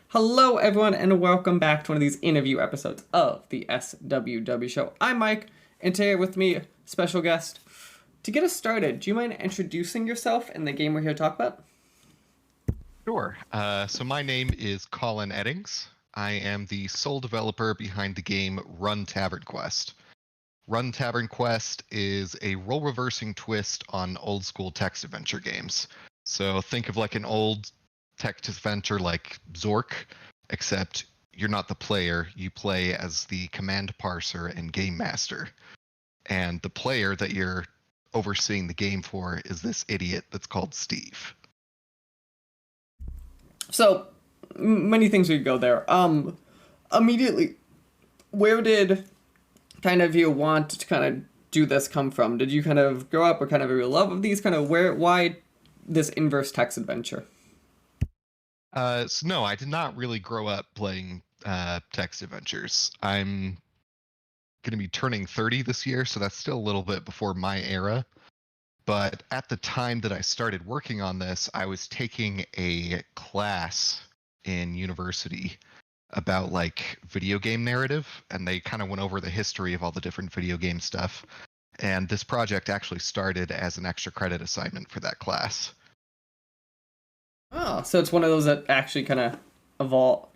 Hello, everyone, and welcome back to one of these interview episodes of the SWW show. I'm Mike, and today with me, special guest. To get us started, do you mind introducing yourself and the game we're here to talk about? Sure. So my name is Colin Eddings. I am the sole developer behind the game Run TavernQuest. Run TavernQuest is a role reversing twist on old school text adventure games. So think of like an old text adventure like Zork, except you're not the player, you play as the command parser and game master. And the player that you're overseeing the game for is this idiot that's called Steve. So, many things we could go there. Immediately, where did kind of you want to kind of do this come from? Did you kind of grow up or kind of a real love of these? Kind of why this inverse text adventure? So no, I did not really grow up playing text adventures. I'm going to be turning 30 this year, so that's still a little bit before my era. But at the time that I started working on this, I was taking a class in university about like video game narrative, and they kind of went over the history of all the different video game stuff. And this project actually started as an extra credit assignment for that class. Oh, so it's one of those that actually kind of evolved.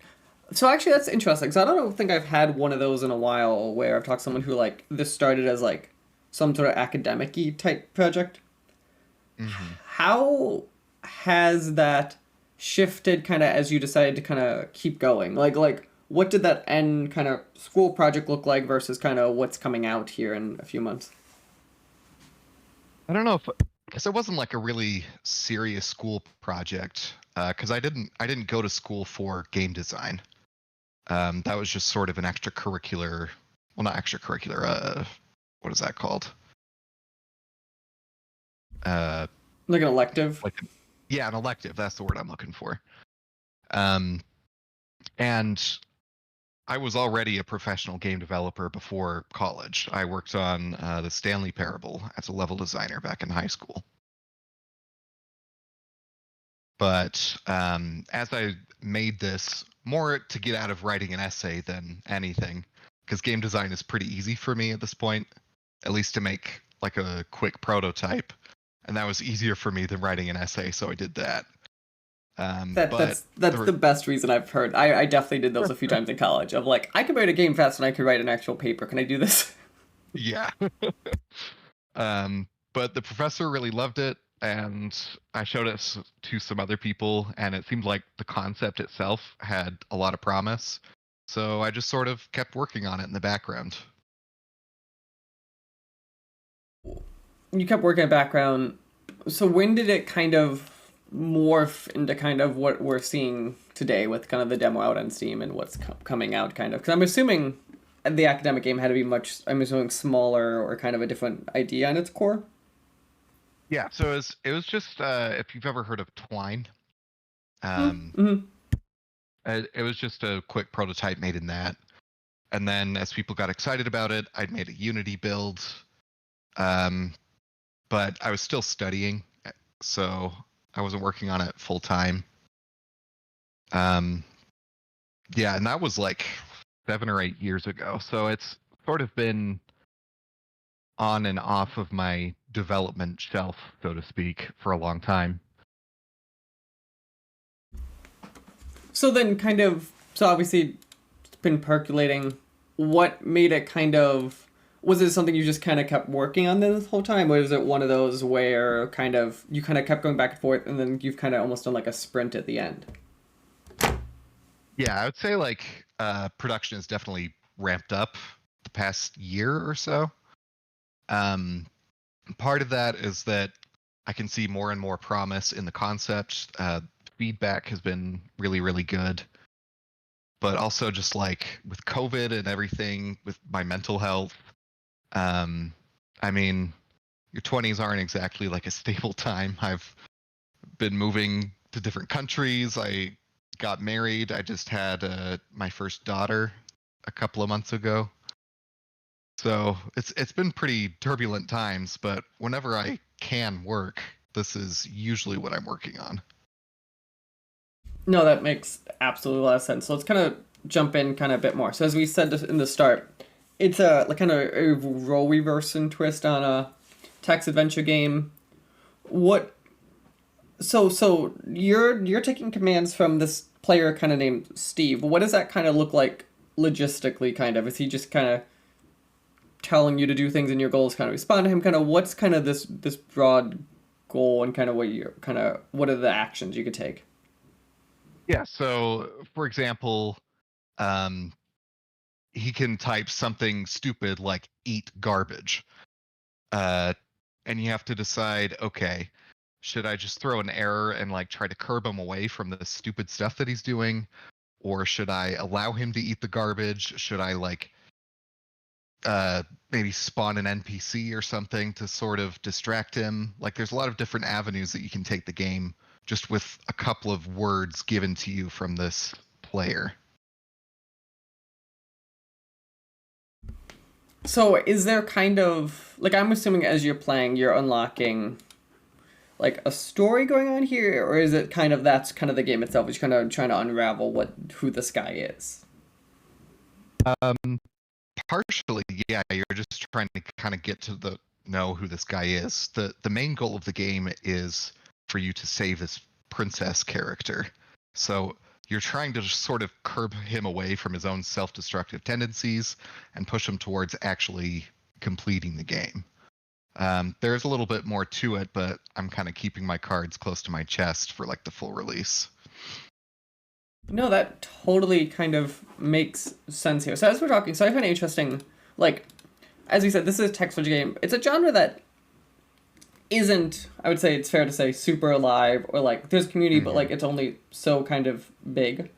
So actually, that's interesting. Because I don't think I've had one of those in a while where I've talked to someone who like this started as like some sort of academic-y type project. hmm How has that shifted kind of as you decided to kind of keep going? Like what did that end kind of school project look like versus kind of what's coming out here in a few months? I don't know if because it wasn't like a really serious school project. Because I didn't go to school for game design. That was just sort of an extracurricular, well, not extracurricular. What is that called? Uh, Like an elective? like yeah, an elective. That's the word I'm looking for. Um, and I was already a professional game developer before college. I worked on the Stanley Parable as a level designer back in high school. But as I made this more to get out of writing an essay than anything, because game design is pretty easy for me at this point, at least to make like a quick prototype, and that was easier for me than writing an essay, so I did that. That But that's there, the best reason I've heard. I definitely did those a few times in college. Of like, I could write a game fast and I could write an actual paper. Can I do this? yeah, but the professor really loved it, and I showed it to some other people, and it seemed like the concept itself had a lot of promise. So I just sort of kept working on it in the background. You kept working at background. So when did it kind of morph into kind of what we're seeing today with kind of the demo out on Steam and what's coming out kind of? Because I'm assuming the academic game had to be much, I'm assuming, smaller or kind of a different idea on its core. Yeah, so it was just if you've ever heard of Twine, um, Mm-hmm. it was just a quick prototype made in that. And then as people got excited about it, I'd made a Unity build, um, but I was still studying, so I wasn't working on it full time. Um, yeah, and that was like 7 or 8 years ago. So it's sort of been on and off of my development shelf, so to speak, for a long time. So then, kind of, so obviously, it's been percolating. What made it kind of? Was it something you just kind of kept working on this whole time, or was it one of those where kind of you kind of kept going back and forth, and then you've kind of almost done like a sprint at the end? Yeah, I would say like production has definitely ramped up the past year or so. Um, Part of that is that I can see more and more promise in the concept. Feedback has been really, really good. But also just like with COVID and everything, with my mental health, um, I mean, your 20s aren't exactly like a stable time. I've been moving to different countries. I got married. I just had my first daughter a couple of months ago. So it's been pretty turbulent times, but whenever I can work, this is usually what I'm working on. No, that makes absolutely a lot of sense. So let's kind of jump in kind of a bit more. So as we said in the start, it's a like kind of a role reversing twist on a text adventure game. What so you're taking commands from this player kind of named Steve. What does that kind of look like logistically kind of? Is he just kind of telling you to do things and your goals kind of respond to him? Kind of what's kind of this broad goal and kind of what you're kind of what are the actions you could take? Yeah. So, for example, um, he can type something stupid like "eat garbage," uh, and you have to decide, okay, should I just throw an error and like try to curb him away from the stupid stuff that he's doing, or should I allow him to eat the garbage? Should I like maybe spawn an NPC or something to sort of distract him? Like, there's a lot of different avenues that you can take the game just with a couple of words given to you from this player. So is there kind of like I'm assuming as you're playing, you're unlocking like a story going on here, or is it kind of that's kind of the game itself, which kind of trying to unravel what who this guy is? Um, Partially, yeah, you're just trying to kind of get to the know who this guy is. The main goal of the game is for you to save this princess character. So you're trying to just sort of curb him away from his own self-destructive tendencies and push him towards actually completing the game. There's a little bit more to it, but I'm kind of keeping my cards close to my chest for like the full release. No, that totally kind of makes sense here. So as we're talking, so I find it interesting, like as we said, this is a text game. It's a genre that isn't, I would say it's fair to say, super alive or like there's community, but Hmm. like it's only so kind of big.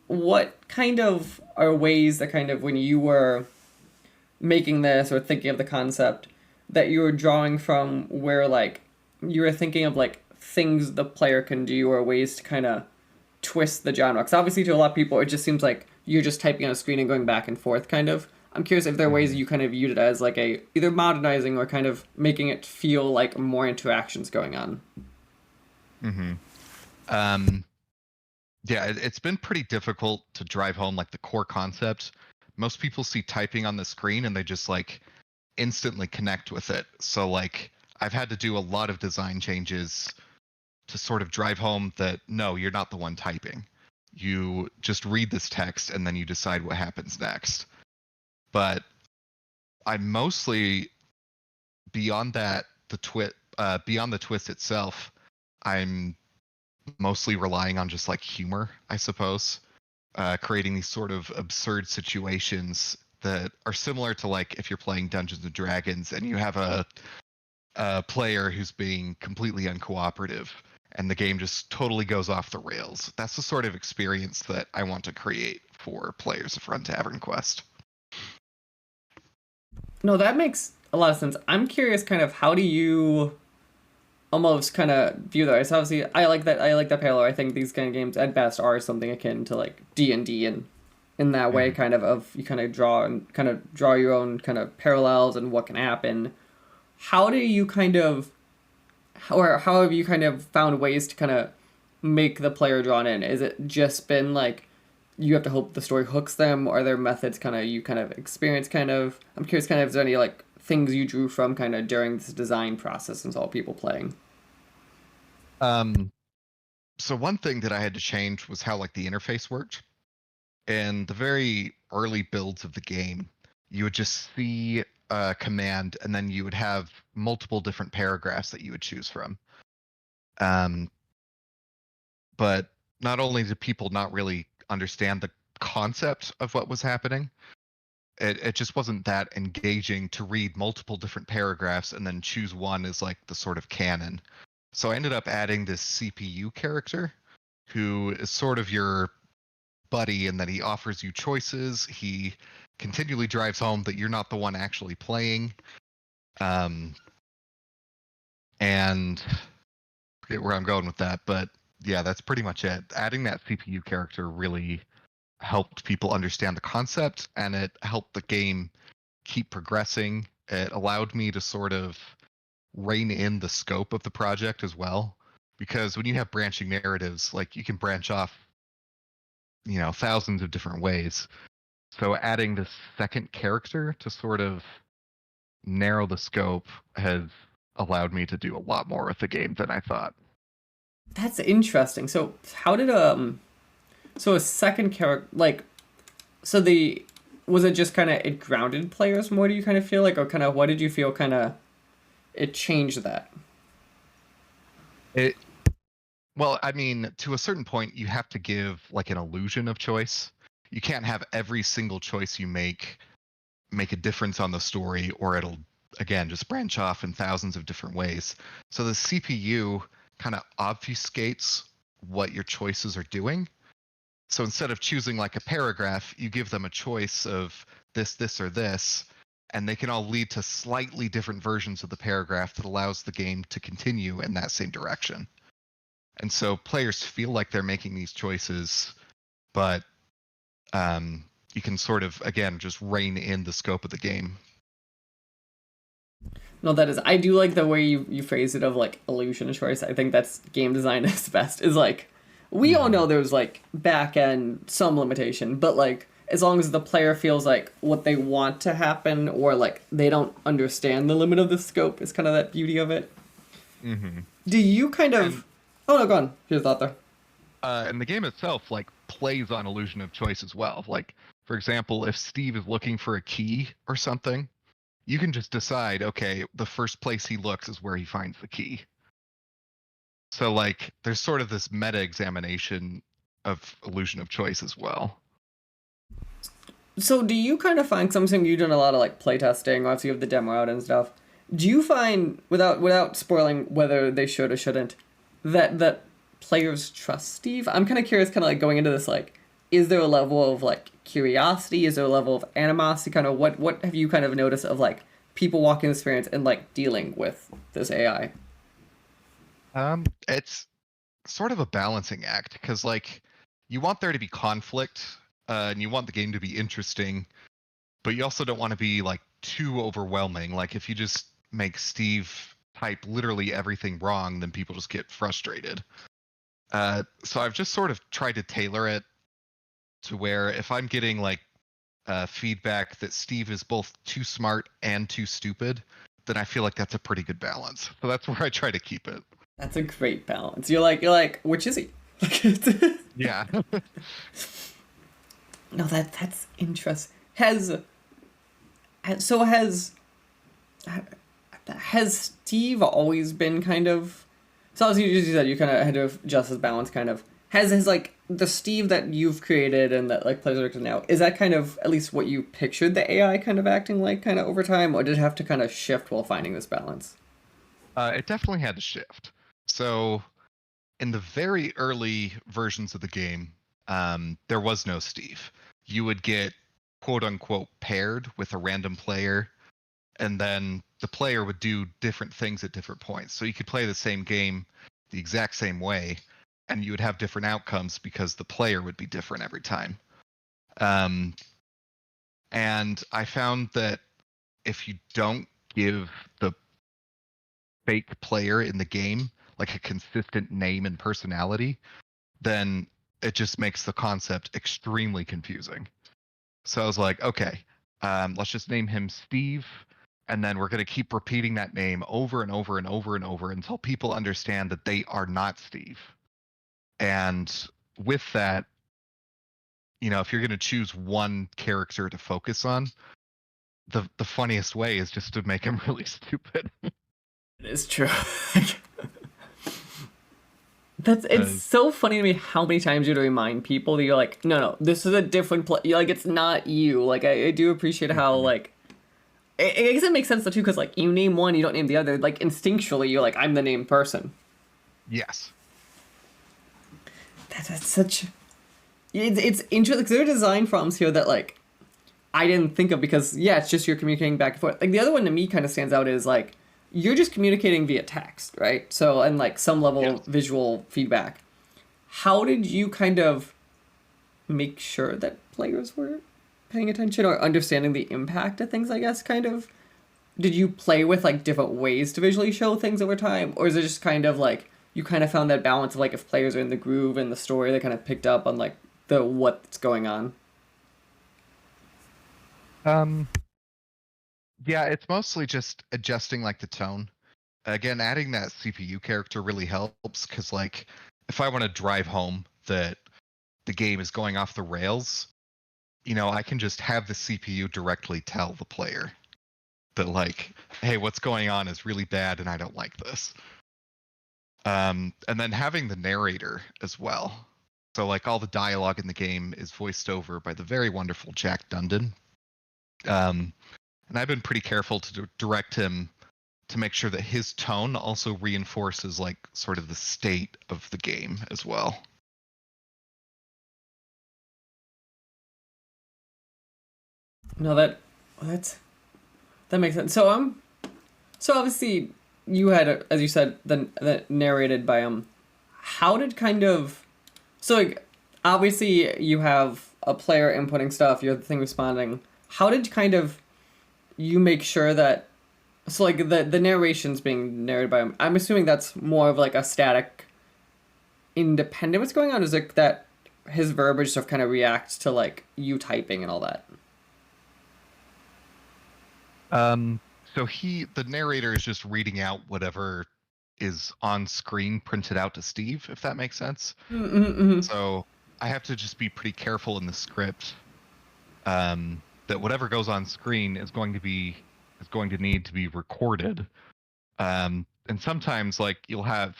What kind of are ways that kind of when you were making this or thinking of the concept that you were drawing from where like you were thinking of like things the player can do or ways to kind of twist the genre? Because obviously to a lot of people it just seems like you're just typing on a screen and going back and forth kind of. I'm curious if there are ways Hmm. you kind of viewed it as like a either modernizing or kind of making it feel like more interactions going on. Hmm. Um, yeah, it's been pretty difficult to drive home like the core concept. Most people see typing on the screen and they just like instantly connect with it. So like I've had to do a lot of design changes to sort of drive home that no, you're not the one typing. You just read this text and then you decide what happens next. But I mostly beyond that beyond the twist itself, I'm mostly relying on just like humor, I suppose. Creating these sort of absurd situations that are similar to like if you're playing Dungeons and Dragons and you have a player who's being completely uncooperative and the game just totally goes off the rails. That's the sort of experience that I want to create for players of Run Tavern Quest. No, that makes a lot of sense. I'm curious kind of how do you almost kind of view that. It's obviously I like that parallel. I think these kind of games at best are something akin to like D&D and in that way Mm-hmm. kind of you kind of draw and kind of draw your own kind of parallels and what can happen. How do you kind of how have you kind of found ways to kind of make the player drawn in? Is it just been like you have to hope the story hooks them, or are there methods kind of you kind of experience kind of I'm curious kind of is there any like things you drew from kind of during this design process and all people playing? Um, so one thing that I had to change was how like the interface worked. In the very early builds of the game, you would just see a command and then you would have multiple different paragraphs that you would choose from. Um, but not only did people not really understand the concept of what was happening, it just wasn't that engaging to read multiple different paragraphs and then choose one as like the sort of canon. So I ended up adding this CPU character who is sort of your buddy and that he offers you choices. He continually drives home that you're not the one actually playing. Um, and I forget where I'm going with that, but yeah, that's pretty much it. Adding that CPU character really helped people understand the concept and it helped the game keep progressing. It allowed me to sort of rein in the scope of the project as well. because when you have branching narratives, like you can branch off, thousands of different ways. So adding this second character to sort of narrow the scope has allowed me to do a lot more with the game than I thought. That's interesting. So how did so a second character like so the was it just kind of it grounded players more? Do you kind of feel like, or kind of what did you feel kind of it changed that? It Well, I mean, to a certain point, you have to give like an illusion of choice. You can't have every single choice you make a difference on the story, or it'll again just branch off in thousands of different ways. So the CPU kind of obfuscates what your choices are doing. So instead of choosing like a paragraph, you give them a choice of this, or this, and they can all lead to slightly different versions of the paragraph that allows the game to continue in that same direction. And so players feel like they're making these choices, but you can sort of, again, just rein in the scope of the game. No, that is, I do like the way you phrase it of like illusion of choice. I think that's game design at its best. Is like we all know there's like back end some limitation, but like as long as the player feels like what they want to happen, or like they don't understand the limit of the scope, is kind of that beauty of it. Mm-hmm. Do you kind of? Oh no, go on. Here's a thought there. And the game itself like plays on illusion of choice as well. Like, for example, if Steve is looking for a key or something, you can just decide, okay, the first place he looks is where he finds the key. So like there's sort of this meta examination of illusion of choice as well. So do you kind of find something you've done a lot of like playtesting, obviously you have the demo out and stuff. Do you find, without spoiling whether they should or shouldn't, that players trust Steve? I'm kind of curious, kind of like going into this, like, is there a level of like curiosity? Is there a level of animosity? Kind of what have you kind of noticed of like people walking the experience and like dealing with this AI? It's sort of a balancing act because like you want there to be conflict, and you want the game to be interesting, but you also don't want to be like too overwhelming. Like if you just make Steve type literally everything wrong, then people just get frustrated. So I've just sort of tried to tailor it to where if I'm getting like feedback that Steve is both too smart and too stupid, then I feel like that's a pretty good balance. So that's where I try to keep it. That's a great balance. You're like, which is he? Yeah. No, that's interesting. Has Steve always been kind of? So obviously you said you kind of had to adjust his balance. Kind of has like the Steve that you've created and that like players are now. Is that kind of at least what you pictured the AI kind of acting like kind of over time, or did it have to kind of shift while finding this balance? It definitely had to shift. So in the very early versions of the game, there was no Steve. You would get quote unquote paired with a random player, and then the player would do different things at different points. So you could play the same game the exact same way, and you would have different outcomes because the player would be different every time. And I found that if you don't give the fake player in the game like a consistent name and personality, then it just makes the concept extremely confusing. So I was like, okay, let's just name him Steve, and then we're going to keep repeating that name over and over and over and over until people understand that they are not Steve. And with that, if you're going to choose one character to focus on, the funniest way is just to make him really stupid. It is true. It's so funny to me how many times you have to remind people that you're like, no, this is a different play. Like, it's not you. Like, I do appreciate how, like, I guess it makes sense though too, because like you name one, you don't name the other. Like instinctually, you're like, I'm the named person. Yes. That's such. It's interesting because there are design problems here that like I didn't think of, because yeah, it's just you're communicating back and forth. Like the other one to me kind of stands out is like you're just communicating via text, right? So and like some level of visual feedback. How did you kind of make sure that players were paying attention or understanding the impact of things, I guess, kind of? Did you play with like different ways to visually show things over time, or is it just kind of like you kind of found that balance of like if players are in the groove and the story, they kind of picked up on like the what's going on. Um, yeah, it's mostly just adjusting like the tone. Again, adding that CPU character really helps because like if I want to drive home that the game is going off the rails, I can just have the CPU directly tell the player that like, hey, what's going on is really bad and I don't like this. And then having the narrator as well. So like all the dialogue in the game is voiced over by the very wonderful Jack Dundon. And I've been pretty careful to direct him to make sure that his tone also reinforces like sort of the state of the game as well. No, that's that makes sense. So obviously you had, as you said, the narrated by How did kind of so like obviously you have a player inputting stuff, you have the thing responding. How did kind of you make sure that so like the narration's being narrated by him? I'm assuming that's more of like a static, independent. What's going on? Is it that his verbiage stuff kind of reacts to like you typing and all that? Um, so the narrator is just reading out whatever is on screen printed out to Steve, if that makes sense. Mm-hmm. So I have to just be pretty careful in the script that whatever goes on screen is going to need to be recorded. And sometimes like you'll have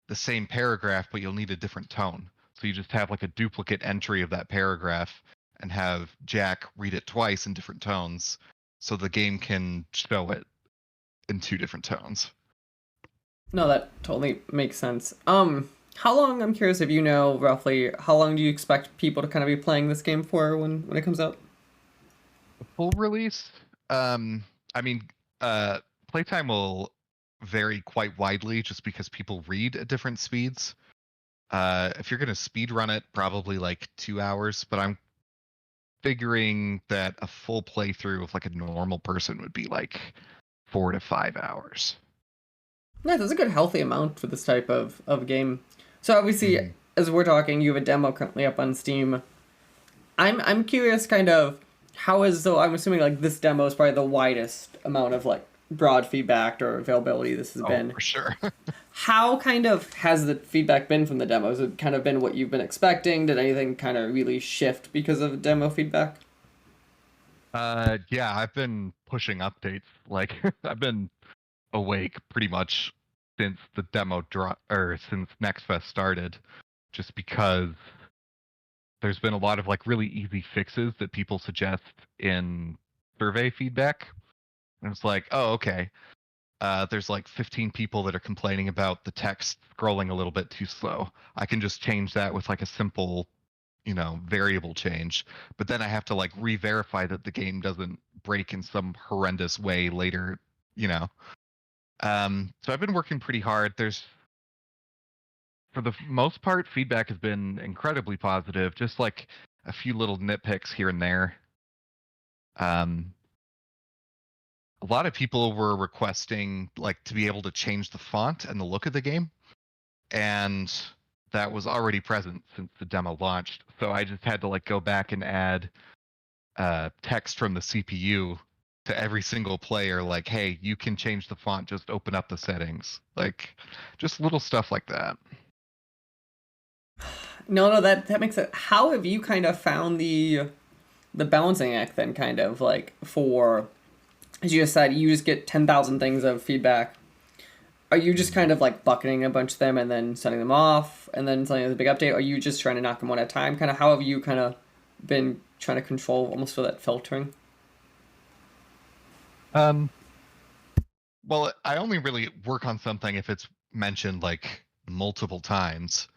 the same paragraph, but you'll need a different tone. So you just have like a duplicate entry of that paragraph and have Jack read it twice in different tones so the game can show it in two different tones. No, that totally makes sense. How long? I'm curious if you know roughly how long do you expect people to kind of be playing this game for when it comes out? The full release, I mean, uh, playtime will vary quite widely just because people read at different speeds. If you're gonna speed run it, probably like 2 hours, but I'm figuring that a full playthrough of like a normal person would be like 4 to 5 hours. Yeah, that's a good healthy amount for this type of game. So obviously, Mhm. as we're talking, you have a demo currently up on Steam. I'm curious, kind of how is so I'm assuming like this demo is probably the widest amount of like broad feedback or availability this has Oh, been. for sure. How kind of has the feedback been from the demo? Has it kind of been what you've been expecting? Did anything kind of really shift because of demo feedback? Yeah, I've been pushing updates. Like, I've been awake pretty much since the demo drop or since Next Fest started, just because there's been a lot of like really easy fixes that people suggest in survey feedback. And it's like, oh, okay. There's like 15 people that are complaining about the text scrolling a little bit too slow. I can just change that with like a simple, variable change. But then I have to like re-verify that the game doesn't break in some horrendous way later, you know. So I've been working pretty hard. For the most part, feedback has been incredibly positive. Just like a few little nitpicks here and there. Um, a lot of people were requesting like to be able to change the font and the look of the game, and that was already present since the demo launched. So I just had to like go back and add text from the CPU to every single player, like, hey, you can change the font, just open up the settings. Like, just little stuff like that. No, that makes it. How have you kind of found the balancing act then, kind of like for as you just said, you just get 10,000 things of feedback. Are you just Mhm. kind of like bucketing a bunch of them and then sending them off and then sending them a big update? Or are you just trying to knock them one at a time? Kind of how have you kind of been trying to control almost for that filtering? Um, well, I only really work on something if it's mentioned like multiple times.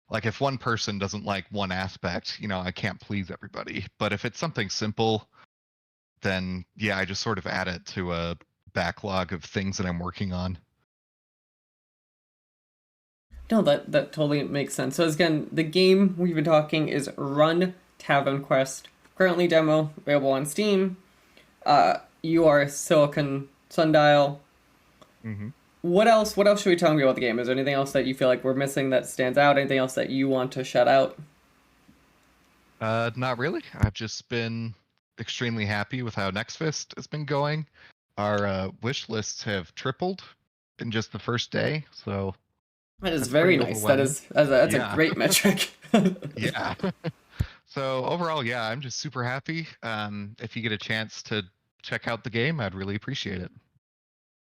Like if one person doesn't like one aspect, I can't please everybody. But if it's something simple, then yeah, I just sort of add it to a backlog of things that I'm working on. No, that totally makes sense. So again, the game we've been talking is Run TavernQuest. Currently demo available on Steam. You are Silicon Sundial. Hmm. What else? What else should we tell me about the game? Is there anything else that you feel like we're missing that stands out? Anything else that you want to shout out? Not really. I've just been extremely happy with how Next Fist has been going. Our wish lists have tripled in just the first day, so That is that's very pretty nice. That overwhelming. is that's a Yeah, great metric. yeah. So overall, yeah, I'm just super happy. If you get a chance to check out the game, I'd really appreciate it.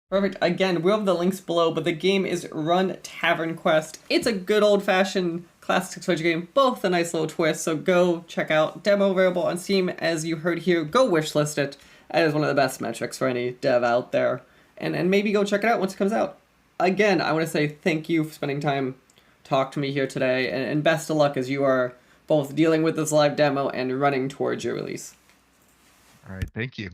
Perfect. Again, we'll have the links below, but the game is Run Tavern Quest. It's a good old-fashioned classic strategy game, both a nice little twist. So go check out. Demo available on Steam, as you heard here. Go wishlist it. That is one of the best metrics for any dev out there, and maybe go check it out once it comes out. Again, I want to say thank you for spending time talk to me here today, and best of luck as you are both dealing with this live demo and running towards your release. All right, thank you.